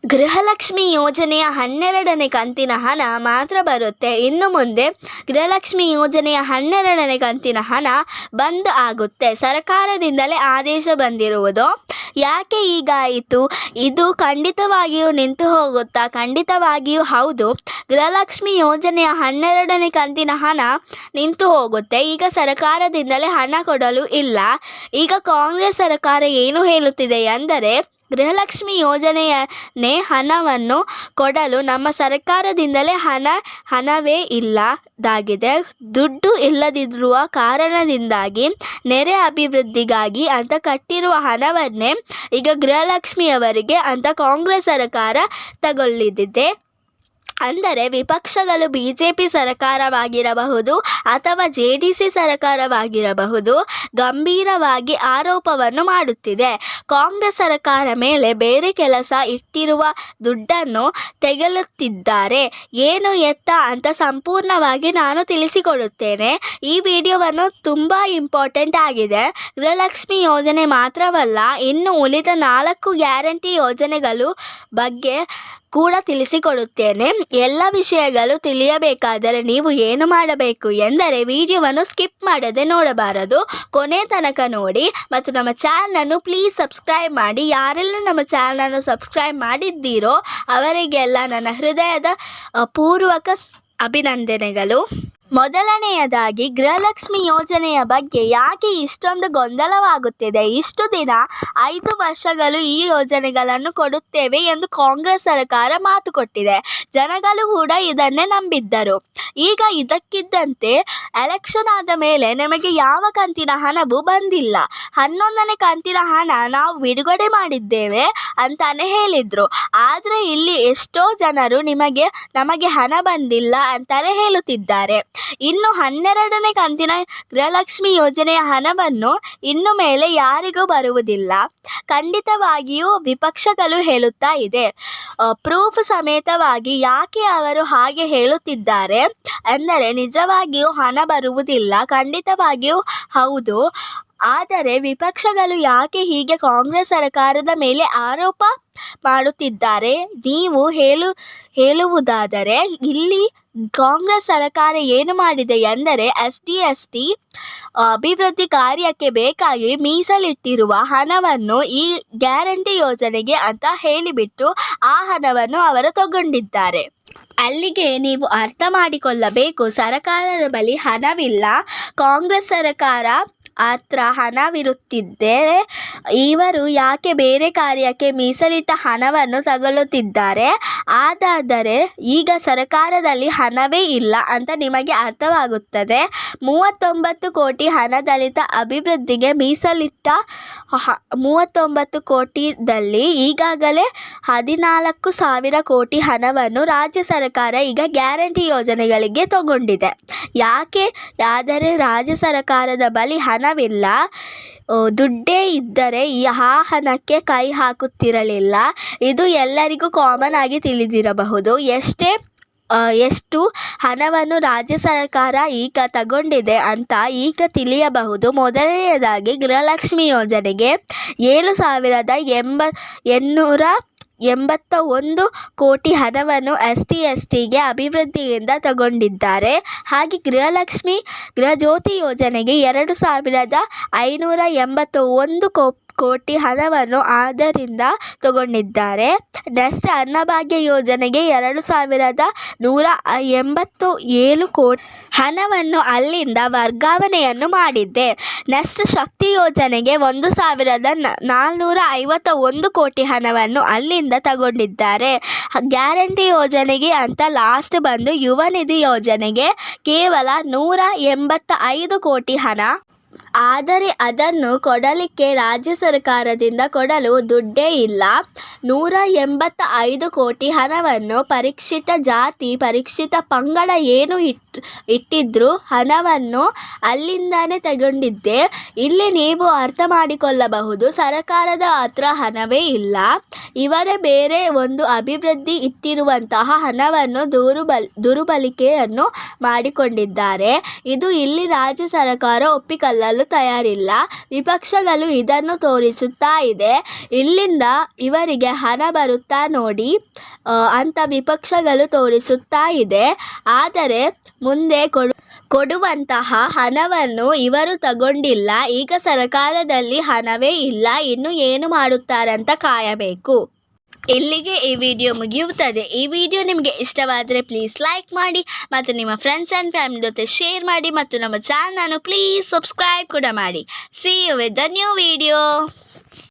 ಗೃಹಲಕ್ಷ್ಮಿ ಯೋಜನೆಯ 12ನೇ ಕಂತಿನ ಹಣ ಮಾತ್ರ ಬರುತ್ತೆ. ಇನ್ನು ಮುಂದೆ ಗೃಹಲಕ್ಷ್ಮಿ ಯೋಜನೆಯ 12ನೇ ಕಂತಿನ ಹಣ ಬಂದ್ ಆಗುತ್ತೆ. ಸರ್ಕಾರದಿಂದಲೇ ಆದೇಶ ಬಂದಿರುವುದು. ಯಾಕೆ ಹೀಗಾಯಿತು? ಇದು ಖಂಡಿತವಾಗಿಯೂ ನಿಂತು ಹೋಗುತ್ತಾ? ಖಂಡಿತವಾಗಿಯೂ ಹೌದು. ಗೃಹಲಕ್ಷ್ಮಿ ಯೋಜನೆಯ 12ನೇ ಕಂತಿನ ಹಣ ನಿಂತು ಹೋಗುತ್ತೆ. ಈಗ ಸರ್ಕಾರದಿಂದಲೇ ಹಣ ಕೊಡಲು ಇಲ್ಲ. ಈಗ ಕಾಂಗ್ರೆಸ್ ಸರ್ಕಾರ ಏನು ಹೇಳುತ್ತಿದೆ ಅಂದರೆ, ಗೃಹಲಕ್ಷ್ಮಿ ಯೋಜನೆಯನ್ನೇ ಹಣವನ್ನು ಕೊಡಲು ನಮ್ಮ ಸರ್ಕಾರದಿಂದಲೇ ಹಣವೇ ಇಲ್ಲದಾಗಿದೆ. ದುಡ್ಡು ಇಲ್ಲದಿರುವ ಕಾರಣದಿಂದಾಗಿ ನೆರೆ ಅಭಿವೃದ್ಧಿಗಾಗಿ ಅಂತ ಕಟ್ಟಿರುವ ಹಣವನ್ನೇ ಈಗ ಗೃಹಲಕ್ಷ್ಮಿಯವರಿಗೆ ಅಂತ ಕಾಂಗ್ರೆಸ್ ಸರ್ಕಾರ ತಗೊಳ್ಳಿದಿದೆ. ಅಂದರೆ ವಿಪಕ್ಷಗಳು BJP ಸರ್ಕಾರವಾಗಿರಬಹುದು ಅಥವಾ JDC ಸರ್ಕಾರವಾಗಿರಬಹುದು ಗಂಭೀರವಾಗಿ ಆರೋಪವನ್ನು ಮಾಡುತ್ತಿದೆ. ಕಾಂಗ್ರೆಸ್ ಸರ್ಕಾರ ಮೇಲೆ ಬೇರೆ ಕೆಲಸ ಇಟ್ಟಿರುವ ದುಡ್ಡನ್ನು ತೆಗೆಯುತ್ತಿದ್ದಾರೆ. ಏನು ಎತ್ತ ಅಂತ ಸಂಪೂರ್ಣವಾಗಿ ನಾನು ತಿಳಿಸಿಕೊಡುತ್ತೇನೆ. ಈ ವಿಡಿಯೋವನ್ನು ತುಂಬ ಇಂಪಾರ್ಟೆಂಟ್ ಆಗಿದೆ. ಗೃಹಲಕ್ಷ್ಮಿ ಯೋಜನೆ ಮಾತ್ರವಲ್ಲ, ಇನ್ನು ಉಳಿದ 4 ಗ್ಯಾರಂಟಿ ಯೋಜನೆಗಳು ಬಗ್ಗೆ ಕೂಡ ತಿಳಿಸಿಕೊಡುತ್ತೇನೆ. ಎಲ್ಲ ವಿಷಯಗಳು ತಿಳಿಯಬೇಕಾದರೆ ನೀವು ಏನು ಮಾಡಬೇಕು ಎಂದರೆ ವಿಡಿಯೋವನ್ನು ಸ್ಕಿಪ್ ಮಾಡದೆ ನೋಡಬಾರದು, ಕೊನೆ ತನಕ ನೋಡಿ ಮತ್ತು ನಮ್ಮ ಚಾನಲನ್ನು ಪ್ಲೀಸ್ ಸಬ್ಸ್ಕ್ರೈಬ್ ಮಾಡಿ. ಯಾರೆಲ್ಲ ನಮ್ಮ ಚಾನಲನ್ನು ಸಬ್ಸ್ಕ್ರೈಬ್ ಮಾಡಿದ್ದೀರೋ ಅವರಿಗೆಲ್ಲ ನನ್ನ ಹೃದಯದ ಪೂರ್ವಕ ಅಭಿನಂದನೆಗಳು. ಮೊದಲನೆಯದಾಗಿ, ಗೃಹಲಕ್ಷ್ಮಿ ಯೋಜನೆಯ ಬಗ್ಗೆ ಯಾಕೆ ಇಷ್ಟೊಂದು ಗೊಂದಲವಾಗುತ್ತಿದೆ? ಇಷ್ಟು ದಿನ 5 ವರ್ಷಗಳು ಈ ಯೋಜನೆಗಳನ್ನು ಕೊಡುತ್ತೇವೆ ಎಂದು ಕಾಂಗ್ರೆಸ್ ಸರ್ಕಾರ ಮಾತು ಕೊಟ್ಟಿದೆ. ಜನಗಳು ಕೂಡ ಇದನ್ನೇ ನಂಬಿದ್ದರು. ಈಗ ಇದಕ್ಕಿದ್ದಂತೆ ಎಲೆಕ್ಷನ್ ಆದ ಮೇಲೆ ನಮಗೆ ಯಾವ ಕಂತಿನ ಹಣವೂ ಬಂದಿಲ್ಲ, 11ನೇ ಕಂತಿನ ಹಣ ನಾವು ಬಿಡುಗಡೆ ಮಾಡಿದ್ದೇವೆ ಅಂತಾನೆ ಹೇಳಿದ್ರು. ಆದರೆ ಇಲ್ಲಿ ಎಷ್ಟೋ ಜನರು ನಮಗೆ ಹಣ ಬಂದಿಲ್ಲ ಅಂತಾನೆ ಹೇಳುತ್ತಿದ್ದಾರೆ. ಇನ್ನು 12ನೇ ಕಂತಿನ ಗೃಹಲಕ್ಷ್ಮಿ ಯೋಜನೆಯ ಹಣವನ್ನು ಇನ್ನು ಮೇಲೆ ಯಾರಿಗೂ ಬರುವುದಿಲ್ಲ. ಖಂಡಿತವಾಗಿಯೂ ವಿಪಕ್ಷಗಳು ಹೇಳುತ್ತಾ ಇದೆ. ಪ್ರೂಫ್ ಸಮೇತವಾಗಿ ಯಾಕೆ ಅವರು ಹಾಗೆ ಹೇಳುತ್ತಿದ್ದಾರೆ ಅಂದರೆ, ನಿಜವಾಗಿಯೂ ಹಣ ಬರುವುದಿಲ್ಲ, ಖಂಡಿತವಾಗಿಯೂ ಹೌದು. ಆದರೆ ವಿಪಕ್ಷಗಳು ಯಾಕೆ ಹೀಗೆ ಕಾಂಗ್ರೆಸ್ ಸರ್ಕಾರದ ಮೇಲೆ ಆರೋಪ ಮಾಡುತ್ತಿದ್ದಾರೆ? ನೀವು ಹೇಳುವುದಾದರೆ, ಇಲ್ಲಿ ಕಾಂಗ್ರೆಸ್ ಸರ್ಕಾರ ಏನು ಮಾಡಿದೆ ಎಂದರೆ, ST ಅಭಿವೃದ್ಧಿ ಕಾರ್ಯಕ್ಕೆ ಬೇಕಾಗಿ ಮೀಸಲಿಟ್ಟಿರುವ ಹಣವನ್ನು ಈ ಗ್ಯಾರಂಟಿ ಯೋಜನೆಗೆ ಅಂತ ಹೇಳಿಬಿಟ್ಟು ಆ ಹಣವನ್ನು ಅವರು ತಗೊಂಡಿದ್ದಾರೆ. ಅಲ್ಲಿಗೆ ನೀವು ಅರ್ಥ ಮಾಡಿಕೊಳ್ಳಬೇಕು, ಸರ್ಕಾರದ ಬಳಿ ಹಣವಿಲ್ಲ, ಕಾಂಗ್ರೆಸ್ ಸರ್ಕಾರ ಹತ್ರ ಹಣವಿರುತ್ತಿದ್ದರೆ ಇವರು ಯಾಕೆ ಬೇರೆ ಕಾರ್ಯಕ್ಕೆ ಮೀಸಲಿಟ್ಟ ಹಣವನ್ನು ತಗೊಳ್ಳುತ್ತಿದ್ದಾರೆ? ಅದಾದರೆ ಈಗ ಸರ್ಕಾರದಲ್ಲಿ ಹಣವೇ ಇಲ್ಲ ಅಂತ ನಿಮಗೆ ಅರ್ಥವಾಗುತ್ತದೆ. 39 ಕೋಟಿ ಹಣ ದಲಿತ ಅಭಿವೃದ್ಧಿಗೆ ಮೀಸಲಿಟ್ಟ 39 ಕೋಟಿದಲ್ಲಿ ಈಗಾಗಲೇ 14,000 ಕೋಟಿ ಹಣವನ್ನು ರಾಜ್ಯ ಸರ್ಕಾರ ಈಗ ಗ್ಯಾರಂಟಿ ಯೋಜನೆಗಳಿಗೆ ತಗೊಂಡಿದೆ. ಯಾಕೆ? ಆದರೆ ರಾಜ್ಯ ಸರ್ಕಾರದ ಬಳಿ ಹಣವಿಲ್ಲ. ದುಡ್ಡೇ ಇದ್ದರೆ ಆ ಹಣಕ್ಕೆ ಕೈ ಹಾಕುತ್ತಿರಲಿಲ್ಲ. ಇದು ಎಲ್ಲರಿಗೂ ಕಾಮನ್ ಆಗಿ ತಿಳಿದಿರಬಹುದು. ಎಷ್ಟು ಹಣವನ್ನು ರಾಜ್ಯ ಸರ್ಕಾರ ಈಗ ತಗೊಂಡಿದೆ ಅಂತ ಈಗ ತಿಳಿಯಬಹುದು. ಮೊದಲನೆಯದಾಗಿ, ಗೃಹಲಕ್ಷ್ಮಿ ಯೋಜನೆಗೆ 7,881 ಕೋಟಿ ಹಣವನ್ನು STಗೆ ಅಭಿವೃದ್ಧಿಯಿಂದ ತಗೊಂಡಿದ್ದಾರೆ. ಹಾಗೆ ಗೃಹಜ್ಯೋತಿ ಯೋಜನೆಗೆ 2,581 ಕೋಟಿ ಹಣವನ್ನು ಅದರಿಂದ ತಗೊಂಡಿದ್ದಾರೆ. ನೆಕ್ಸ್ಟ್, ಅನ್ನಭಾಗ್ಯ ಯೋಜನೆಗೆ 2,187 ಕೋಟಿ ಹಣವನ್ನು ಅಲ್ಲಿಂದ ವರ್ಗಾವಣೆಯನ್ನು ಮಾಡಿದೆ. ನೆಕ್ಸ್ಟ್, ಶಕ್ತಿ ಯೋಜನೆಗೆ 1,451 ಕೋಟಿ ಹಣವನ್ನು ಅಲ್ಲಿಂದ ತಗೊಂಡಿದ್ದಾರೆ. ಗ್ಯಾರಂಟಿ ಯೋಜನೆಗೆ ಅಂತ ಲಾಸ್ಟ್ ಬಂದು ಯುವ ನಿಧಿ ಯೋಜನೆಗೆ ಕೇವಲ 185 ಕೋಟಿ ಹಣ. ಆದರೆ ಅದನ್ನು ಕೊಡಲಿಕ್ಕೆ ರಾಜ್ಯ ಸರ್ಕಾರದಿಂದ ಕೊಡಲು ದುಡ್ಡೇ ಇಲ್ಲ. 185 ಕೋಟಿ ಹಣವನ್ನು ಪರಿಶಿಷ್ಟ ಜಾತಿ, ಪರಿಶಿಷ್ಟ ಪಂಗಡ ಏನು ಇಟ್ಟಿದ್ರು ಹಣವನ್ನು ಅಲ್ಲಿಂದಾನೇ ತಗೊಂಡಿದ್ದೆ. ಇಲ್ಲಿ ನೀವು ಅರ್ಥ ಮಾಡಿಕೊಳ್ಳಬಹುದು, ಸರ್ಕಾರದ ಹತ್ರ ಹಣವೇ ಇಲ್ಲ, ಇವರೇ ಬೇರೆ ಒಂದು ಅಭಿವೃದ್ಧಿ ಇಟ್ಟಿರುವಂತಹ ಹಣವನ್ನು ದುರ್ಬಳಕೆಯನ್ನು ಮಾಡಿಕೊಂಡಿದ್ದಾರೆ. ಇದು ಇಲ್ಲಿ ರಾಜ್ಯ ಸರ್ಕಾರ ಒಪ್ಪಿಕೊಳ್ಳಲು ತಯಾರಿಲ್ಲ. ವಿಪಕ್ಷಗಳು ಇದನ್ನು ತೋರಿಸುತ್ತಾ ಇದೆ. ಇಲ್ಲಿಂದ ಇವರಿಗೆ ಹಣ ಬರುತ್ತಾ ನೋಡಿ ಅಂತ ವಿಪಕ್ಷಗಳು ತೋರಿಸುತ್ತಾ ಇದೆ. ಆದರೆ ಮುಂದೆ ಕೊಡುವಂತಹ ಹಣವನ್ನು ಇವರು ತಗೊಂಡಿಲ್ಲ. ಈಗ ಸರ್ಕಾರದಲ್ಲಿ ಹಣವೇ ಇಲ್ಲ. ಇನ್ನು ಏನು ಮಾಡುತ್ತಾರಂತ ಕಾಯಬೇಕು. ಇಲ್ಲಿಗೆ ಈ ವಿಡಿಯೋ ಮುಗಿಯುತ್ತದೆ. ಈ ವಿಡಿಯೋ ನಿಮಗೆ ಇಷ್ಟವಾದರೆ ಪ್ಲೀಸ್ ಲೈಕ್ ಮಾಡಿ ಮತ್ತು ನಿಮ್ಮ ಫ್ರೆಂಡ್ಸ್ ಆ್ಯಂಡ್ ಫ್ಯಾಮಿಲಿ ಜೊತೆ ಶೇರ್ ಮಾಡಿ ಮತ್ತು ನಮ್ಮ ಚಾನಲನ್ನು ಪ್ಲೀಸ್ ಸಬ್ಸ್ಕ್ರೈಬ್ ಕೂಡ ಮಾಡಿ. See you with the new video.